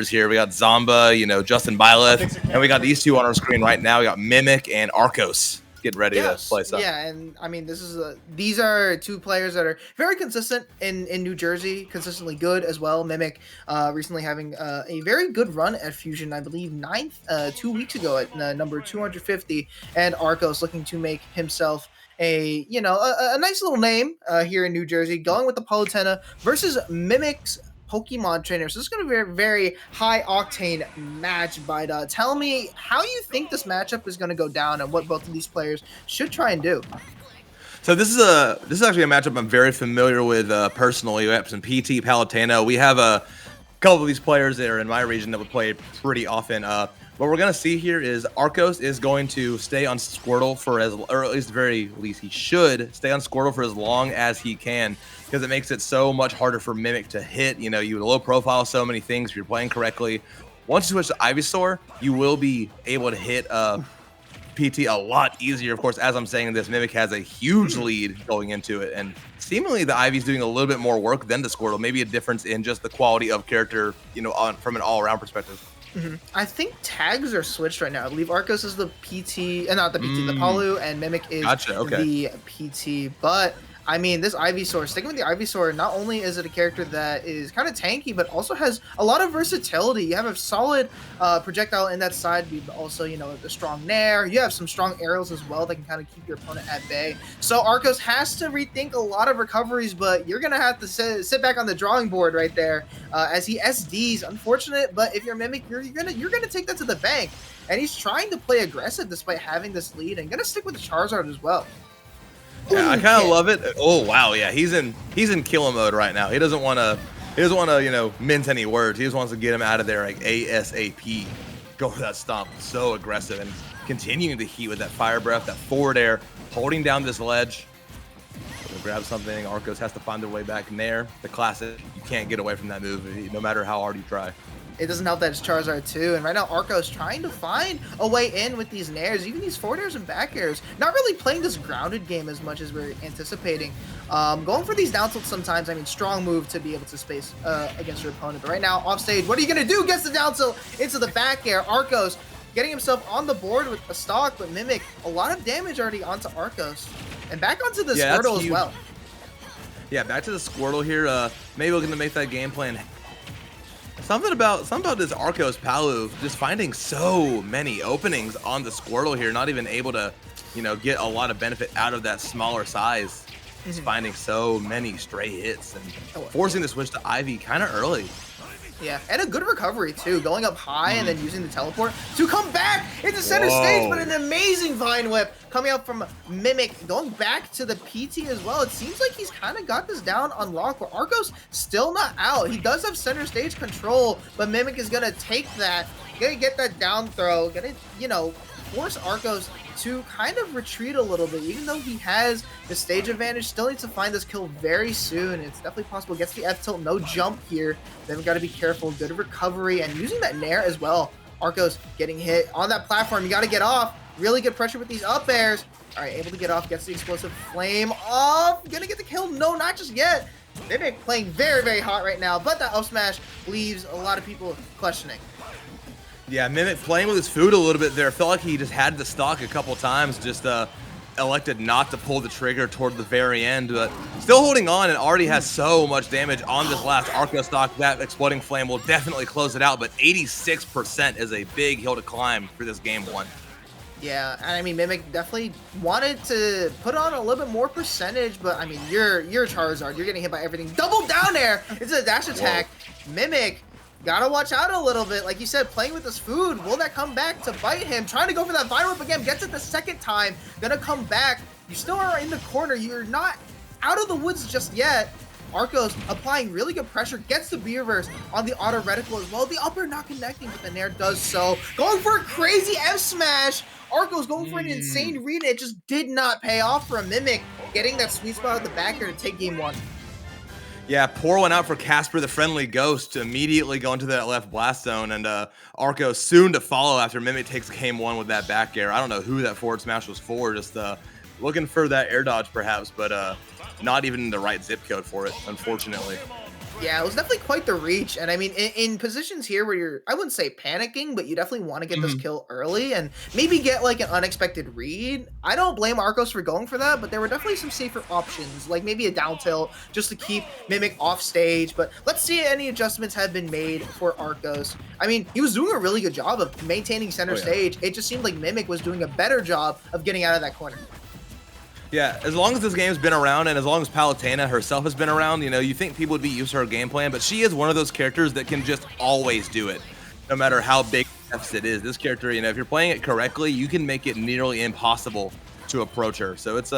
here. We got Zomba, Justin Byleth, and we got these two on our screen right now. We got Mimik and Arcos getting ready to play some. Yeah, and I mean, these are two players that are very consistent in New Jersey, consistently good as well. Mimik recently having a very good run at Fusion, I believe 9th 2 weeks ago at number 250, and Arcos looking to make himself a nice little name here in New Jersey, going with the Palutena versus Mimik's Pokemon trainer. So this is going to be a very high octane match. But tell me how you think this matchup is going to go down and what both of these players should try and do. So this is actually a matchup I'm very familiar with personally. We have some PT Palutena. We have a couple of these players that are in my region that would play pretty often. What we're going to see here is Arcos is going to stay on Squirtle or at least very least he should stay on Squirtle for as long as he can, because it makes it so much harder for Mimik to hit. You low profile so many things if you're playing correctly. Once you switch to Ivysaur, you will be able to hit PT a lot easier. Of course, as I'm saying this, Mimik has a huge lead going into it, and seemingly the Ivy's doing a little bit more work than the Squirtle. Maybe a difference in just the quality of character, from an all-around perspective. I think tags are switched right now. I believe Arcos is the PT, not the PT, the Palu, and Mimik is the PT. But I mean, this Ivysaur, sticking with the Ivysaur, not only is it a character that is kind of tanky, but also has a lot of versatility. You have a solid projectile in that side, but also, a strong Nair. You have some strong aerials as well that can kind of keep your opponent at bay. So Arcos has to rethink a lot of recoveries, but you're going to have to sit back on the drawing board right there as he SDs. Unfortunate, but if you're Mimik, you're gonna take that to the bank. And he's trying to play aggressive despite having this lead and going to stick with the Charizard as well. Yeah, I kind of love it. Oh wow, yeah, he's in killer mode right now. He doesn't want to mince any words. He just wants to get him out of there like ASAP. Go for that stomp, so aggressive, and continuing to heat with that fire breath, that forward air, holding down this ledge. Gonna grab something. Arcos has to find their way back in there. The classic. You can't get away from that move, no matter how hard you try. It doesn't help that it's Charizard too, and right now Arcos trying to find a way in with these nairs, even these forward airs and back airs. Not really playing this grounded game as much as we're anticipating. Going for these down tilts sometimes. I mean, strong move to be able to space against your opponent. But right now, off stage, what are you gonna do? Gets the down tilt into the back air. Arcos getting himself on the board with a stock, but Mimik, a lot of damage already onto Arcos. And back onto the Squirtle as well. Yeah, back to the Squirtle here. Maybe we're gonna make that game plan. Something about this Arcos Palu just finding so many openings on the Squirtle here, not even able to, get a lot of benefit out of that smaller size. Just finding so many stray hits and forcing the switch to Ivy kind of early. Yeah, and a good recovery too, going up high and then using the teleport to come back into center stage, but an amazing Vine Whip coming up from Mimik, going back to the PT as well. It seems like he's kind of got this down on lock, but Arcos still not out. He does have center stage control, but Mimik is gonna take that, gonna get that down throw, gonna, force Arcos to kind of retreat a little bit. Even though he has the stage advantage, still needs to find this kill very soon. It's definitely possible. Gets the F tilt, no jump here. Then we got to be careful. Good recovery and using that Nair as well. Arcos getting hit on that platform. You got to get off. Really good pressure with these up airs. All right, able to get off. Gets the explosive flame off. Gonna get the kill. No, not just yet. They're playing very, very hot right now, but that up smash leaves a lot of people questioning. Yeah, Mimik playing with his food a little bit there. Felt like he just had the stock a couple times, just elected not to pull the trigger toward the very end, but still holding on and already has so much damage on this last Arcos stock. That exploding flame will definitely close it out, but 86% is a big hill to climb for this game one. Yeah, and I mean, Mimik definitely wanted to put on a little bit more percentage, but I mean, you're Charizard. You're getting hit by everything. Double down there. It's a dash attack. Whoa. Mimik, gotta watch out a little bit. Like you said, playing with this food. Will that come back to bite him? Trying to go for that Vine Whip again. Gets it the second time. Gonna come back. You still are in the corner. You're not out of the woods just yet. Arcos applying really good pressure. Gets the B-reverse on the auto reticle as well. The upper not connecting, but the Nair does so. Going for a crazy F-smash. Arcos going for an insane read. It just did not pay off for a Mimik. Getting that sweet spot at the back here to take game one. Yeah, pour one out for Casper the Friendly Ghost to immediately go into that left blast zone, and Arcos soon to follow after Mimik takes game one with that back air. I don't know who that forward smash was for, just looking for that air dodge perhaps, but not even the right zip code for it, unfortunately. Yeah, it was definitely quite the reach. And I mean, in positions here where you're, I wouldn't say panicking, but you definitely want to get this Mhm. kill early and maybe get like an unexpected read. I don't blame Arcos for going for that, but there were definitely some safer options, like maybe a down tilt just to keep Mimic off stage. But let's see if any adjustments have been made for Arcos. I mean, he was doing a really good job of maintaining center Oh yeah. stage. It just seemed like Mimic was doing a better job of getting out of that corner. Yeah, as long as this game's been around and as long as Palutena herself has been around, you know, you think people would be used to her game plan, but she is one of those characters that can just always do it, no matter how big the deficit is. This character, you know, if you're playing it correctly, you can make it nearly impossible to approach her. So it's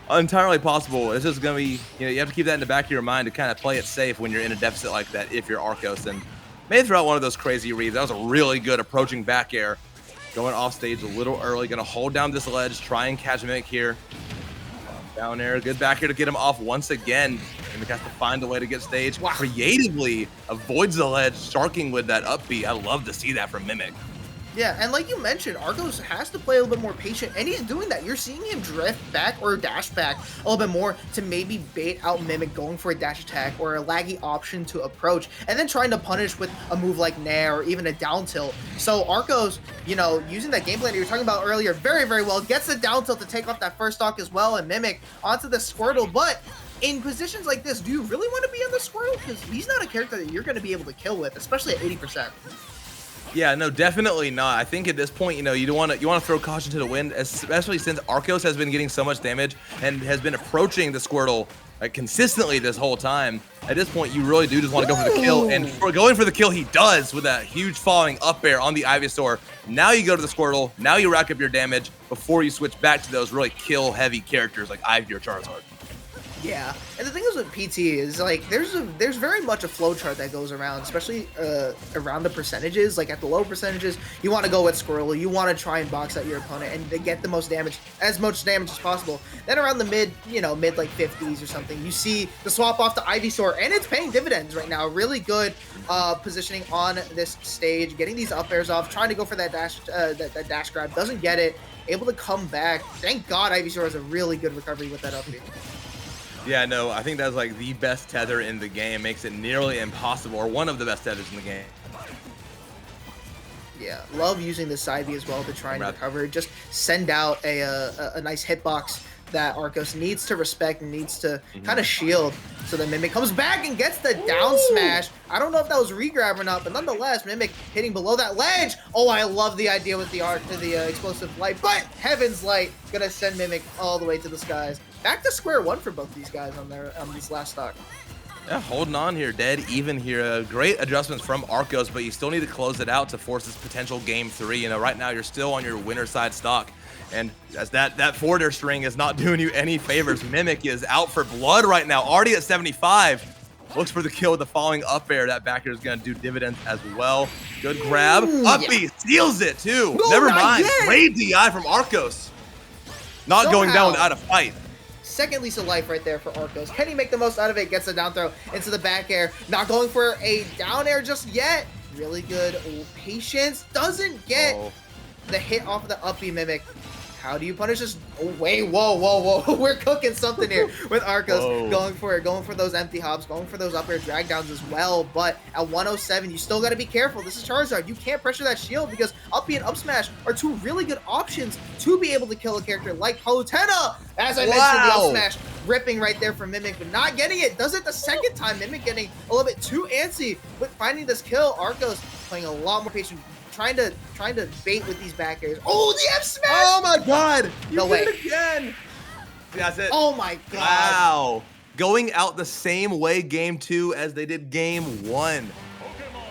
entirely possible. It's just gonna be, you know, you have to keep that in the back of your mind to kind of play it safe when you're in a deficit like that if you're Arcos. And may throw out one of those crazy reads. That was a really good approaching back air. Going off stage a little early, gonna hold down this ledge, try and catch Mimic here. Down air, good back here to get him off once again. Mimic has to find a way to get stage. Wow. Creatively avoids the ledge, sharking with that up B. I love to see that from Mimic. Yeah, and like you mentioned, Arcos has to play a little bit more patient, and he's doing that. You're seeing him drift back or dash back a little bit more to maybe bait out Mimic going for a dash attack or a laggy option to approach, and then trying to punish with a move like Nair or even a down tilt. So Arcos, you know, using that game plan that you were talking about earlier very, very well, gets the down tilt to take off that first stock as well, and Mimic onto the Squirtle, but in positions like this, do you really want to be on the Squirtle? Because he's not a character that you're going to be able to kill with, especially at 80%. Yeah, no, definitely not. I think at this point, you know, you want to throw caution to the wind, especially since Arcos has been getting so much damage and has been approaching the Squirtle like consistently this whole time. At this point, you really do just want to go for the kill, and for going for the kill, he does with that huge falling up air on the Ivysaur. Now you go to the Squirtle. Now you rack up your damage before you switch back to those really kill-heavy characters like Ivy or Charizard. Yeah, and the thing is with PT is like there's very much a flow chart that goes around, especially around the percentages. Like at the low percentages, you want to go with Squirrel, you want to try and box out your opponent and to get the most damage, as much damage as possible. Then around the mid like 50s or something, you see the swap off to Ivysaur, and it's paying dividends right now. Really good positioning on this stage, getting these up airs off, trying to go for that dash that dash grab, doesn't get it, able to come back. Thank God Ivysaur has a really good recovery with that up air. Yeah, no, I think that's like the best tether in the game. Makes it nearly impossible, or one of the best tethers in the game. Yeah, love using the side B as well to try and recover. Just send out a nice hitbox that Arcos needs to respect and needs to kind of shield. So then Mimic comes back and gets the down smash. I don't know if that was regrab or not, but nonetheless, Mimic hitting below that ledge. Oh, I love the idea with the explosive light, but Heaven's Light gonna send Mimic all the way to the skies. Back to square one for both these guys on this last stock. Yeah, holding on here, dead even here. Great adjustments from Arcos, but you still need to close it out to force this potential game 3. You know, right now you're still on your winner side stock, and as that forwarder string is not doing you any favors. Mimic is out for blood right now, already at 75. Looks for the kill with the falling up air. That back air is going to do dividends as well. Good grab. Up B steals it too. No, Never mind. Yet. Great DI from Arcos. Not going down without a fight. Second lease of life right there for Arcos. Can he make the most out of it? Gets a down throw into the back air. Not going for a down air just yet. Really good patience. Doesn't get the hit off of the up B Mimic. How do you punish this? Oh, wait, whoa. We're cooking something here with Arcos. Going for those empty hops, going for those up air drag downs as well. But at 107, you still got to be careful. This is Charizard. You can't pressure that shield because up B and up smash are two really good options to be able to kill a character like Palutena. As I mentioned, the up smash ripping right there from Mimic, but not getting it. Does it the second time. Mimic getting a little bit too antsy with finding this kill. Arcos playing a lot more patient. Trying to bait with these back airs. Oh, the F smash! Oh my God! No way. Did it again. That's it. Oh my God! Wow! Going out the same way game 2 as they did game 1.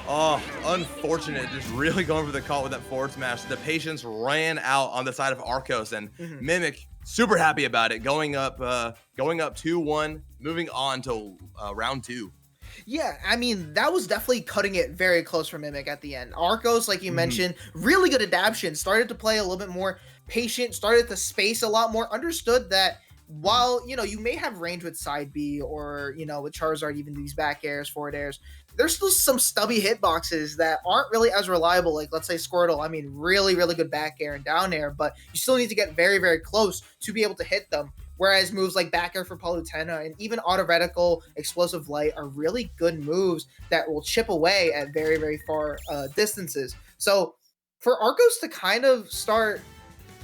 Oh, unfortunate. Just really going for the call with that forward smash. The patience ran out on the side of Arcos, and Mimic super happy about it. Going up 2-1, moving on to round 2. Yeah, I mean, that was definitely cutting it very close for Mimic at the end. Arcos, like you mentioned, really good adaptation. Started to play a little bit more patient, started to space a lot more, understood that while, you may have range with side B or, with Charizard, even these back airs, forward airs, there's still some stubby hitboxes that aren't really as reliable. Like, let's say Squirtle, I mean, really, really good back air and down air, but you still need to get very, very close to be able to hit them. Whereas moves like back air for Palutena and even auto reticle, explosive light are really good moves that will chip away at very, very far distances. So for Arcos to kind of start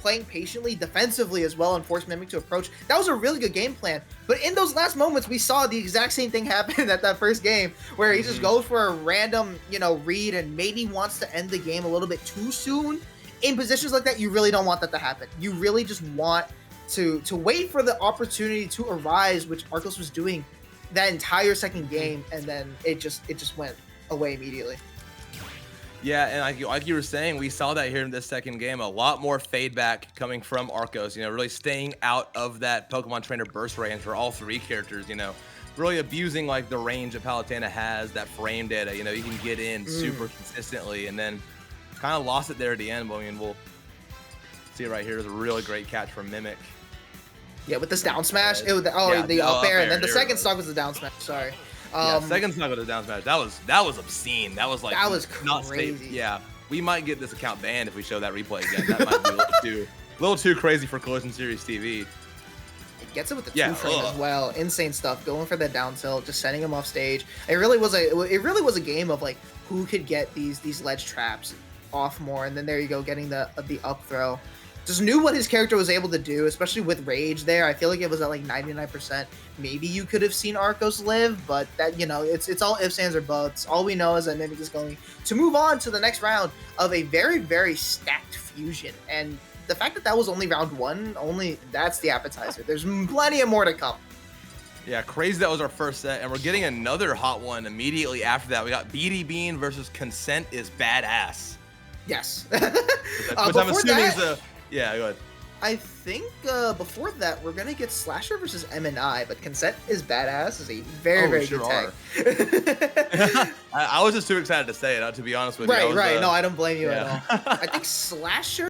playing patiently, defensively as well, and force Mimik to approach, that was a really good game plan. But in those last moments, we saw the exact same thing happen at that first game, where he just goes for a random, read and maybe wants to end the game a little bit too soon. In positions like that, you really don't want that to happen. You really just want to wait for the opportunity to arise, which Arcos was doing that entire second game, and then it just went away immediately. Yeah, and like you were saying, we saw that here in this second game. A lot more fade back coming from Arcos, really staying out of that Pokemon Trainer burst range for all three characters, really abusing like the range that Palutena has, that frame data, you can get in super consistently, and then kind of lost it there at the end. But I mean, we'll see it right here. Is a really great catch from Mimik. Yeah, with this down smash, the up air, and then the second stock was the down smash. Sorry. Second stock with the down smash. That was obscene. That was like not crazy. Yeah, we might get this account banned if we show that replay again. That might be a little too crazy for Collision Series TV. It gets it with the two frame as well. Insane stuff. Going for the down tilt, just sending him off stage. It really was a game of like who could get these ledge traps off more, and then there you go, getting the up throw. Just knew what his character was able to do, especially with Rage there. I feel like it was at like 99%. Maybe you could have seen Arcos live, but that, it's all ifs, ands, or buts. All we know is that Mimik is going to move on to the next round of a very, very stacked fusion. And the fact that was only round one, that's the appetizer. There's plenty of more to come. Yeah, crazy that was our first set, and we're getting another hot one immediately after that. We got BD Bean versus Consent is Badass. Yes. Which I'm assuming is a... Yeah, go ahead. I think before that, we're going to get Slasher versus MNI, but Consent is Badass is a very, very good tag. I was just too excited to say it, to be honest with you. Right. No, I don't blame you at all. I think Slasher